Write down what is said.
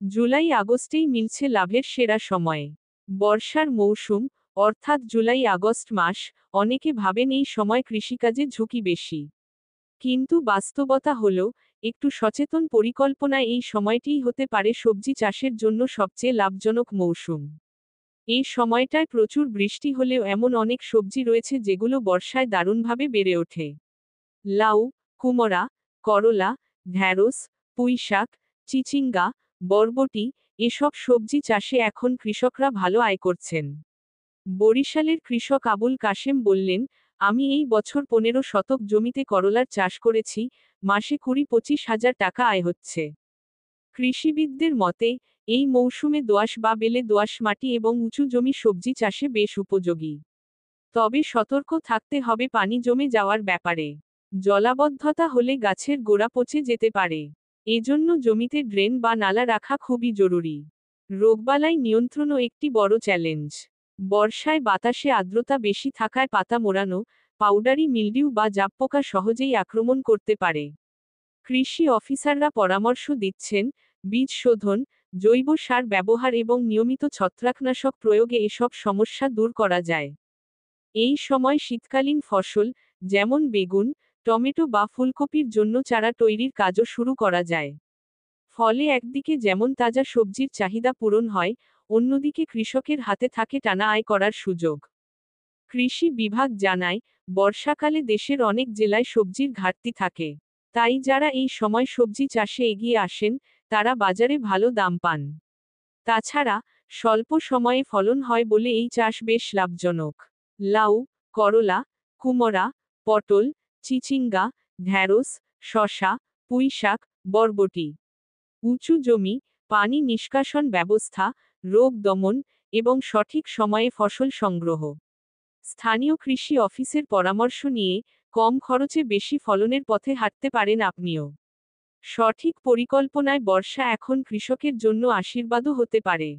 জুলাই আগস্টেই মিলছে লাভের সেরা সময়ে। বর্ষার মৌসুম, অর্থাৎ জুলাই আগস্ট মাস, অনেকে ভাবেন এই সময় কৃষিকাজে ঝুঁকি বেশি। কিন্তু বাস্তবতা হলো, একটু সচেতন পরিকল্পনায় এই সময়টিই হতে পারে সবজি চাষের জন্য সবচেয়ে লাভজনক মৌসুম। এই সময়টায় প্রচুর বৃষ্টি হলেও এমন অনেক সবজি রয়েছে যেগুলো বর্ষায় দারুণভাবে বেড়ে ওঠে। লাউ, কুমড়া, করলা, ঢ্যাঁড়স, পুঁইশাক, চিচিঙ্গা, বরবটি, এসব সবজি চাষে এখন কৃষকরা ভালো আয় করছেন। বরিশালের কৃষক আবুল কাশেম বললেন, আমি এই বছর 15 শতক জমিতে করলার চাষ করেছি, মাসে 20-25 হাজার টাকা আয় হচ্ছে। কৃষিবিদদের মতে, এই মৌসুমে দোআঁশ বা বেলে দোআঁশ মাটি এবং উঁচু জমি সবজি চাষে বেশ উপযোগী। তবে সতর্ক থাকতে হবে পানি জমে যাওয়ার ব্যাপারে। জলাবদ্ধতা হলে গাছের গোড়া পচে যেতে পারে। এজন্য জমিতে ড্রেন বা নালা রাখা খুবই জরুরি। রোগবালাই নিয়ন্ত্রণও একটি বড় চ্যালেঞ্জ। বর্ষায় বাতাসে আর্দ্রতা বেশি থাকায় পাতা মোড়ানো, পাউডারি মিলডিউ বা জাবপোকা সহজেই আক্রমণ করতে পারে। কৃষি অফিসাররা পরামর্শ দিচ্ছেন, বীজ শোধন, জৈব সার ব্যবহার এবং নিয়মিত ছত্রাকনাশক প্রয়োগে এসব সমস্যা দূর করা যায়। এই সময় শীতকালীন ফসল, যেমন বেগুন, টমেটো বা ফুলকপির জন্য চারা তৈরির কাজও শুরু করা যায়। ফলে একদিকে যেমন তাজা সবজির চাহিদা পূরণ হয়, অন্যদিকে কৃষকের হাতে থাকে টানা আয় করার সুযোগ। কৃষি বিভাগ জানায়, বর্ষাকালে দেশের অনেক জেলায় সবজির ঘাটতি থাকে। তাই যারা এই সময় সবজি চাষে এগিয়ে আসেন, তারা বাজারে ভালো দাম পান। তাছাড়া, স্বল্প সময়ে ফলন হয় বলে এই চাষ বেশ লাভজনক। লাউ, করলা, কুমড়া, পটল, চিচিঙ্গা, ঢ্যাঁড়স, শসা, পুঁইশাক, বরবটি। উঁচু জমি, পানি নিষ্কাশন ব্যবস্থা, রোগ দমন, এবং সঠিক সময়ে ফসল সংগ্রহ। স্থানীয় কৃষি অফিসের পরামর্শ নিয়ে, কম খরচে বেশি ফলনের পথে হাঁটতে পারেন আপনিও। সঠিক পরিকল্পনায় বর্ষা এখন কৃষকের জন্য আশীর্বাদও হতে পারে।